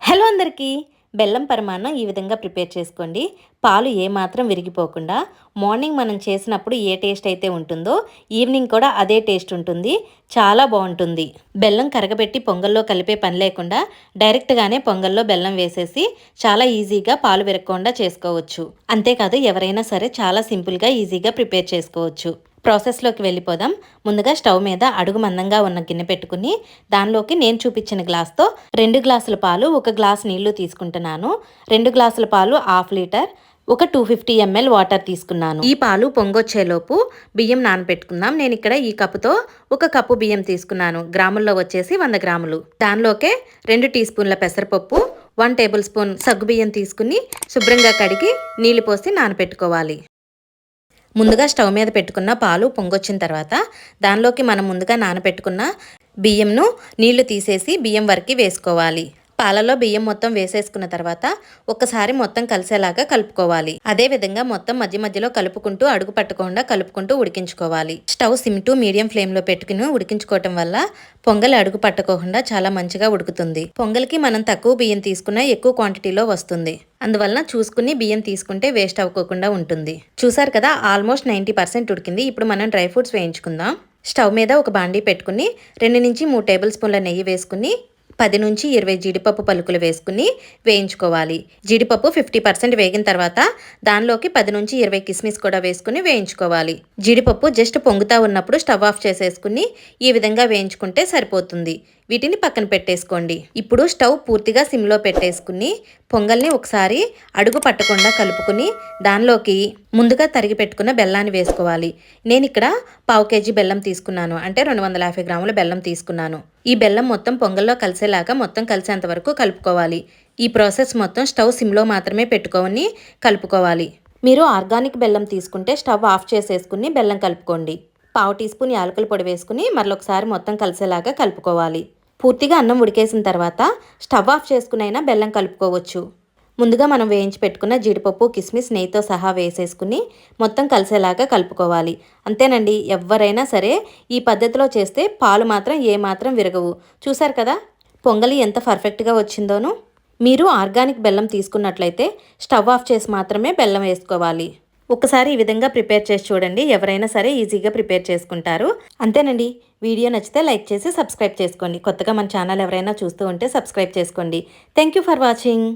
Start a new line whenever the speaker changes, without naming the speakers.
Hello అందరికీ బెల్లం పరమాన్నం ఈ విధంగా ప్రిపేర్ చేసుకోండి. పాలు ఏమాత్రం విరిగిపోకుండా మార్నింగ్ మనం చేసినప్పుడు ఏ టేస్ట్ అయితే ఉంటుందో ఈవినింగ్ కూడా అదే టేస్ట్ ఉంటుంది. చాలా బాగుంటుంది. బెల్లం కరగబెట్టి పొంగల్లో కలిపే పని లేకుండా డైరెక్ట్గానే పొంగల్లో బెల్లం వేసేసి చాలా ఈజీగా పాలు విరగకుండా చేసుకోవచ్చు. అంతేకాదు ఎవరైనా సరే చాలా సింపుల్గా ఈజీగా ప్రిపేర్ చేసుకోవచ్చు. ప్రాసెస్లోకి వెళ్ళిపోదాం. ముందుగా స్టవ్ మీద అడుగు మందంగా ఉన్న గిన్నె పెట్టుకుని దానిలోకి నేను చూపించిన గ్లాస్తో 2 గ్లాసుల పాలు 1 గ్లాస్ నీళ్లు తీసుకుంటున్నాను. 2 గ్లాసుల పాలు 1/2 లీటర్, ఒక 250 ml వాటర్ తీసుకున్నాను. ఈ పాలు పొంగొచ్చేలోపు బియ్యం నానబెట్టుకుందాం. నేను ఇక్కడ ఈ కప్పుతో 1 కప్పు బియ్యం తీసుకున్నాను. గ్రాముల్లో వచ్చేసి 100 గ్రాములు. దానిలోకే 2 టీ స్పూన్ల పెసరపప్పు, 1 టేబుల్ స్పూన్ సగ్గుబియ్యం తీసుకుని శుభ్రంగా కడిగి నీళ్లు పోసి నానబెట్టుకోవాలి. ముందుగా స్టవ్ మీద పెట్టుకున్న పాలు పొంగొచ్చిన తర్వాత దానిలోకి మనం ముందుగా నానబెట్టుకున్న బియ్యంను నీళ్లు తీసేసి బియ్యం వరకు వేసుకోవాలి. పాలలో బియ్యం మొత్తం వేసేసుకున్న తర్వాత ఒక్కసారి మొత్తం కలిసేలాగా కలుపుకోవాలి. అదే విధంగా మొత్తం మధ్య మధ్యలో కలుపుకుంటూ అడుగు పట్టకుండా కలుపుకుంటూ ఉడికించుకోవాలి. Stove SIM to medium flame లో పెట్టుకుని ఉడికించుకోవటం వల్ల పొంగల్ అడుగు పట్టకోకుండా చాలా మంచిగా ఉడుకుతుంది. పొంగల్కి మనం తక్కువ బియ్యం తీసుకున్నా ఎక్కువ క్వాంటిటీలో వస్తుంది. అందువలన చూసుకుని బియ్యం తీసుకుంటే వేస్ట్ అవ్వకుండా ఉంటుంది. చూసారు కదా, ఆల్మోస్ట్ 90% ఉడికింది. ఇప్పుడు మనం డ్రై ఫ్రూట్స్ వేయించుకుందాం. స్టవ్ మీద ఒక బాండీ పెట్టుకుని 2 నుంచి 3 టేబుల్ స్పూన్ల నెయ్యి వేసుకుని 10 నుంచి 20 జీడిపప్పు పలుకులు వేసుకుని వేయించుకోవాలి. జీడిపప్పు 50% వేగిన తర్వాత దానిలోకి 10 నుంచి 20 కిస్మిస్ కూడా వేసుకుని వేయించుకోవాలి. జీడిపప్పు జస్ట్ పొంగుతా ఉన్నప్పుడు స్టవ్ ఆఫ్ చేసేసుకుని ఈ విధంగా వేయించుకుంటే సరిపోతుంది. వీటిని పక్కన పెట్టేసుకోండి. ఇప్పుడు స్టవ్ పూర్తిగా సిమ్లో పెట్టేసుకుని పొంగల్ని ఒకసారి అడుగు పట్టకుండా కలుపుకుని దానిలోకి ముందుగా తరిగి పెట్టుకున్న బెల్లాన్ని వేసుకోవాలి. నేను ఇక్కడ 1/2 కేజీ బెల్లం తీసుకున్నాను, అంటే 250 గ్రాముల బెల్లం తీసుకున్నాను. ఈ బెల్లం మొత్తం పొంగల్లో కలిసేలాగా మొత్తం కలిసేంత వరకు కలుపుకోవాలి. ఈ ప్రాసెస్ మొత్తం స్టవ్ సిమ్లో మాత్రమే పెట్టుకొని కలుపుకోవాలి. మీరు ఆర్గానిక్ బెల్లం తీసుకుంటే స్టవ్ ఆఫ్ చేసేసుకుని బెల్లం కలుపుకోండి. 1/2 టీ స్పూన్ యాలకుల పొడి వేసుకుని మరొకసారి మొత్తం కలిసేలాగా కలుపుకోవాలి. పూర్తిగా అన్నం ఉడికేసిన తర్వాత స్టవ్ ఆఫ్ చేసుకునైనా బెల్లం కలుపుకోవచ్చు. ముందుగా మనం వేయించి పెట్టుకున్న జీడిపప్పు, కిస్మిస్ నెయ్యితో సహా వేసేసుకుని మొత్తం కలిసేలాగా కలుపుకోవాలి. అంతేనండి, ఎవరైనా సరే ఈ పద్ధతిలో చేస్తే పాలు మాత్రం ఏమాత్రం విరగవు. చూసారు కదా పొంగలి ఎంత పర్ఫెక్ట్గా వచ్చిందోను. మీరు ఆర్గానిక్ బెల్లం తీసుకున్నట్లయితే స్టవ్ ఆఫ్ చేసి మాత్రమే బెల్లం వేసుకోవాలి. ఒకసారి ఈ విధంగా ప్రిపేర్ చేసి చూడండి. ఎవరైనా సరే ఈజీగా ప్రిపేర్ చేసుకుంటారు. అంతేనండి. వీడియో నచ్చితే లైక్ చేసి సబ్స్క్రైబ్ చేసుకోండి. కొత్తగా మన ఛానల్ ఎవరైనా చూస్తూ ఉంటే సబ్స్క్రైబ్ చేసుకోండి. Thank you for watching.